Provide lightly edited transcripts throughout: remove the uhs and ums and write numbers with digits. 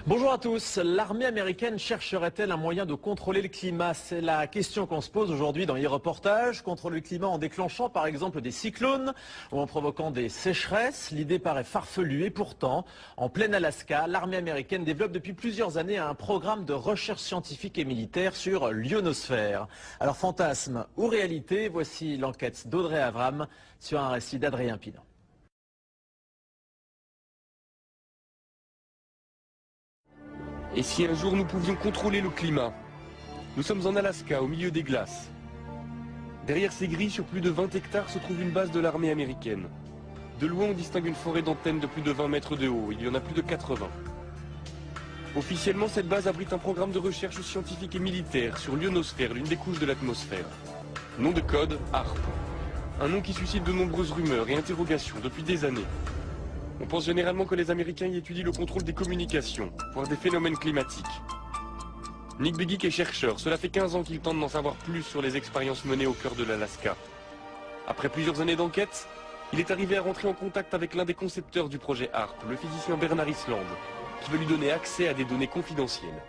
Bonjour à tous. L'armée américaine chercherait-elle un moyen de contrôler le climat? C'est la question qu'on se pose aujourd'hui dans e-reportage. Contrôler le climat en déclenchant par exemple des cyclones ou en provoquant des sécheresses. L'idée paraît farfelue et pourtant, en plein Alaska, l'armée américaine développe depuis plusieurs années un programme de recherche scientifique et militaire sur l'ionosphère. Alors fantasme ou réalité, voici l'enquête d'Audrey Avram sur un récit d'Adrien Pinon. Et si un jour nous pouvions contrôler le climat? Nous sommes en Alaska, au milieu des glaces. Derrière ces grilles, sur plus de 20 hectares, se trouve une base de l'armée américaine. De loin, on distingue une forêt d'antennes de plus de 20 mètres de haut. Il y en a plus de 80. Officiellement, cette base abrite un programme de recherche scientifique et militaire sur l'ionosphère, l'une des couches de l'atmosphère. Nom de code, HAARP. Un nom qui suscite de nombreuses rumeurs et interrogations depuis des années. On pense généralement que les Américains y étudient le contrôle des communications, voire des phénomènes climatiques. Nick Begich est chercheur, cela fait 15 ans qu'il tente d'en savoir plus sur les expériences menées au cœur de l'Alaska. Après plusieurs années d'enquête, il est arrivé à rentrer en contact avec l'un des concepteurs du projet HAARP, le physicien Bernard Island, qui veut lui donner accès à des données confidentielles.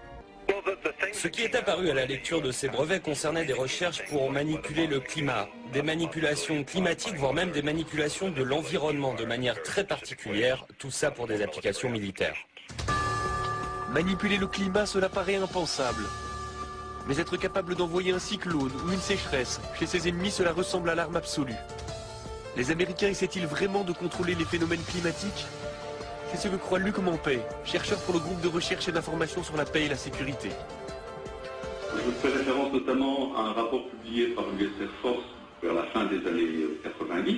Ce qui est apparu à la lecture de ces brevets concernait des recherches pour manipuler le climat, des manipulations climatiques, voire même des manipulations de l'environnement de manière très particulière, tout ça pour des applications militaires. Manipuler le climat, cela paraît impensable. Mais être capable d'envoyer un cyclone ou une sécheresse chez ses ennemis, cela ressemble à l'arme absolue. Les Américains essaient-ils vraiment de contrôler les phénomènes climatiques? C'est ce que croit Luc Mampey, chercheur pour le groupe de recherche et d'information sur la paix et la sécurité. Je fais référence notamment à un rapport publié par l'US Air Force vers la fin des années 90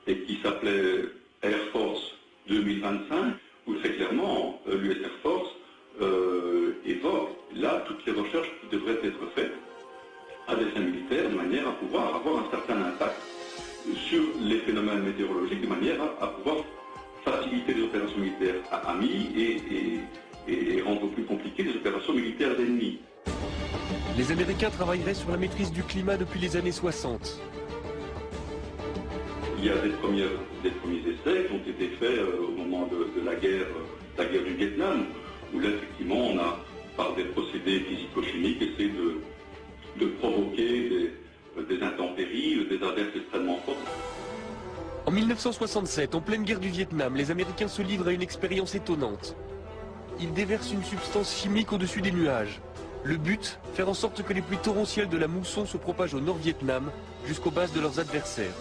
et qui s'appelait Air Force 2025, où très clairement l'US Air Force évoque là toutes les recherches qui devraient être faites à des fins militaires de manière à pouvoir avoir un certain impact sur les phénomènes météorologiques, de manière à pouvoir faciliter les opérations militaires amis et rendre plus compliquées les opérations militaires d'ennemis. Les Américains travailleraient sur la maîtrise du climat depuis les années 60. Il y a des premiers essais qui ont été faits au moment de la guerre du Vietnam, où là, effectivement, on a, par des procédés physico-chimiques, essayé de provoquer des intempéries, des averses extrêmement fortes. En 1967, en pleine guerre du Vietnam, les Américains se livrent à une expérience étonnante. Ils déversent une substance chimique au-dessus des nuages. Le but, faire en sorte que les pluies torrentielles de la mousson se propagent au Nord-Vietnam jusqu'aux bases de leurs adversaires.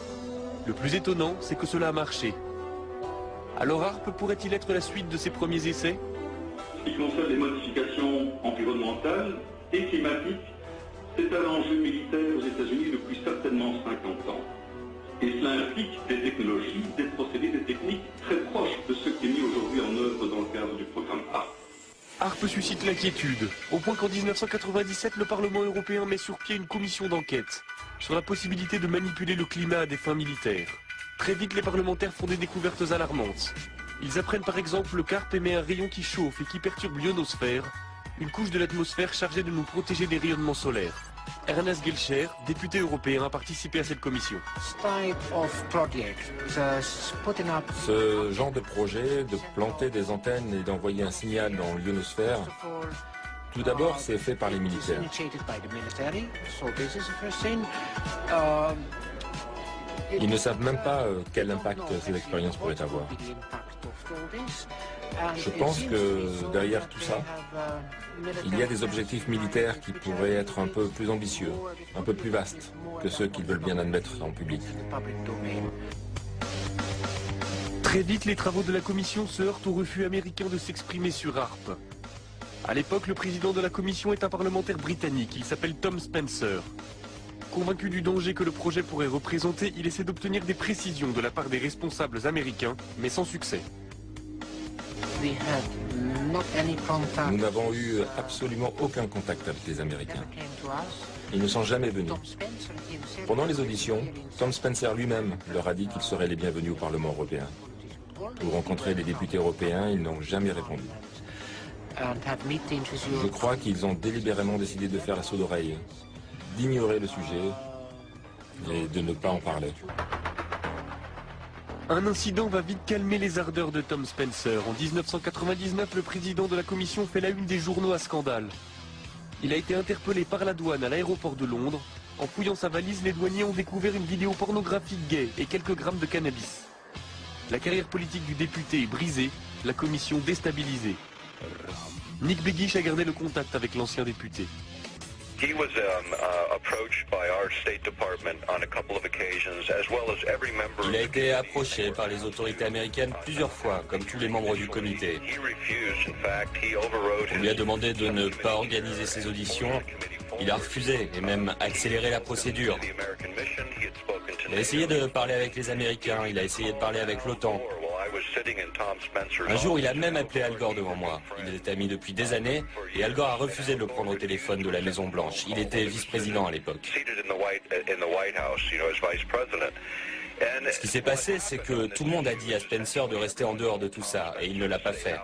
Le plus étonnant, c'est que cela a marché. Alors HAARP pourrait-il être la suite de ces premiers essais? Ce qui concerne les modifications environnementales et climatiques, c'est un enjeu militaire aux États-Unis depuis certainement 50 ans. Et cela implique des technologies, des procédés, des techniques très proches de ce qui est mis aujourd'hui en œuvre dans le cadre du programme HAARP. HAARP suscite l'inquiétude, au point qu'en 1997, le Parlement européen met sur pied une commission d'enquête sur la possibilité de manipuler le climat à des fins militaires. Très vite, les parlementaires font des découvertes alarmantes. Ils apprennent par exemple que HAARP émet un rayon qui chauffe et qui perturbe l'ionosphère, une couche de l'atmosphère chargée de nous protéger des rayonnements solaires. Ernest Gelscher, député européen, a participé à cette commission. Ce genre de projet, de planter des antennes et d'envoyer un signal dans l'ionosphère, tout d'abord c'est fait par les militaires. Ils ne savent même pas quel impact ces expériences pourraient avoir. Je pense que derrière tout ça, il y a des objectifs militaires qui pourraient être un peu plus ambitieux, un peu plus vastes que ceux qu'ils veulent bien admettre en public. Très vite, les travaux de la commission se heurtent au refus américain de s'exprimer sur HAARP. À l'époque, le président de la commission est un parlementaire britannique, il s'appelle Tom Spencer. Convaincu du danger que le projet pourrait représenter, il essaie d'obtenir des précisions de la part des responsables américains, mais sans succès. Nous n'avons eu absolument aucun contact avec les Américains. Ils ne sont jamais venus. Pendant les auditions, Tom Spencer lui-même leur a dit qu'ils seraient les bienvenus au Parlement européen. Pour rencontrer les députés européens, ils n'ont jamais répondu. Je crois qu'ils ont délibérément décidé de faire la sourde oreille, d'ignorer le sujet et de ne pas en parler. Un incident va vite calmer les ardeurs de Tom Spencer. En 1999, le président de la commission fait la une des journaux à scandale. Il a été interpellé par la douane à l'aéroport de Londres. En fouillant sa valise, les douaniers ont découvert une vidéo pornographique gay et quelques grammes de cannabis. La carrière politique du député est brisée, la commission déstabilisée. Nick Begich a gardé le contact avec l'ancien député. Il a été approché par les autorités américaines plusieurs fois, comme tous les membres du comité. On lui a demandé de ne pas organiser ses auditions. Il a refusé et même accéléré la procédure. Il a essayé de parler avec les Américains, il a essayé de parler avec l'OTAN. Un jour, il a même appelé Al Gore devant moi. Ils étaient amis depuis des années et Al Gore a refusé de le prendre au téléphone de la Maison Blanche. Il était vice-président à l'époque. Ce qui s'est passé, c'est que tout le monde a dit à Spencer de rester en dehors de tout ça et il ne l'a pas fait.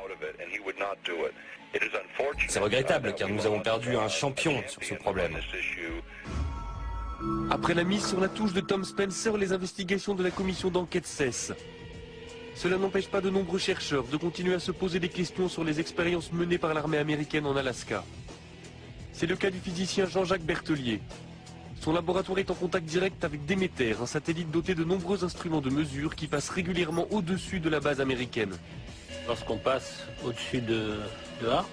C'est regrettable car nous avons perdu un champion sur ce problème. Après la mise sur la touche de Tom Spencer, les investigations de la commission d'enquête cessent. Cela n'empêche pas de nombreux chercheurs de continuer à se poser des questions sur les expériences menées par l'armée américaine en Alaska. C'est le cas du physicien Jean-Jacques Berthelier. Son laboratoire est en contact direct avec Demeter, un satellite doté de nombreux instruments de mesure qui passe régulièrement au-dessus de la base américaine. Lorsqu'on passe au-dessus de Harp,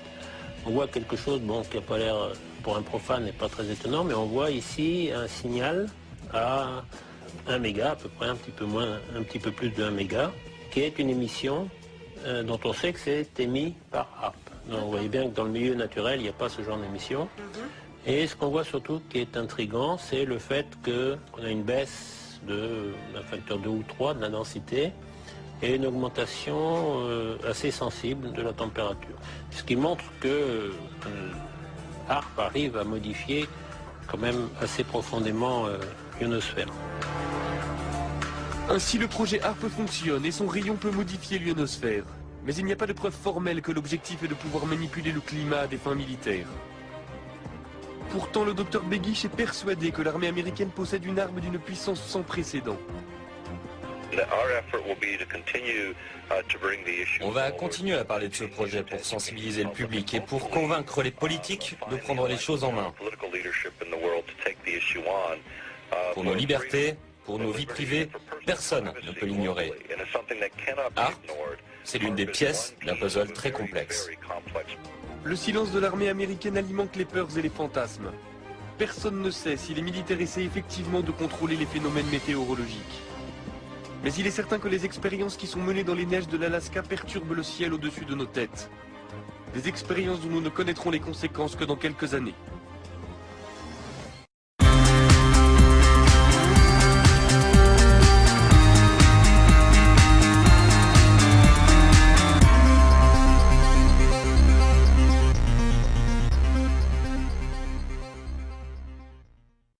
on voit quelque chose qui n'a pas l'air, pour un profane, n'est pas très étonnant, mais on voit ici un signal à 1 méga, à peu près un petit peu plus de 1 méga, qui est une émission dont on sait que c'est émis par Harp. Donc vous voyez bien que dans le milieu naturel, il n'y a pas ce genre d'émission. Et ce qu'on voit surtout qui est intriguant, c'est le fait qu'on a une baisse d'un facteur 2 ou 3 de la densité et une augmentation assez sensible de la température. Ce qui montre que Harp arrive à modifier quand même assez profondément l'ionosphère. Ainsi, le projet HARP fonctionne et son rayon peut modifier l'ionosphère. Mais il n'y a pas de preuve formelle que l'objectif est de pouvoir manipuler le climat à des fins militaires. Pourtant, le docteur Begich est persuadé que l'armée américaine possède une arme d'une puissance sans précédent. On va continuer à parler de ce projet pour sensibiliser le public et pour convaincre les politiques de prendre les choses en main. Pour nos libertés, pour nos vies privées, personne ne peut l'ignorer. HARP, c'est l'une des pièces d'un puzzle très complexe. Le silence de l'armée américaine alimente les peurs et les fantasmes. Personne ne sait si les militaires essaient effectivement de contrôler les phénomènes météorologiques. Mais il est certain que les expériences qui sont menées dans les neiges de l'Alaska perturbent le ciel au-dessus de nos têtes. Des expériences dont nous ne connaîtrons les conséquences que dans quelques années.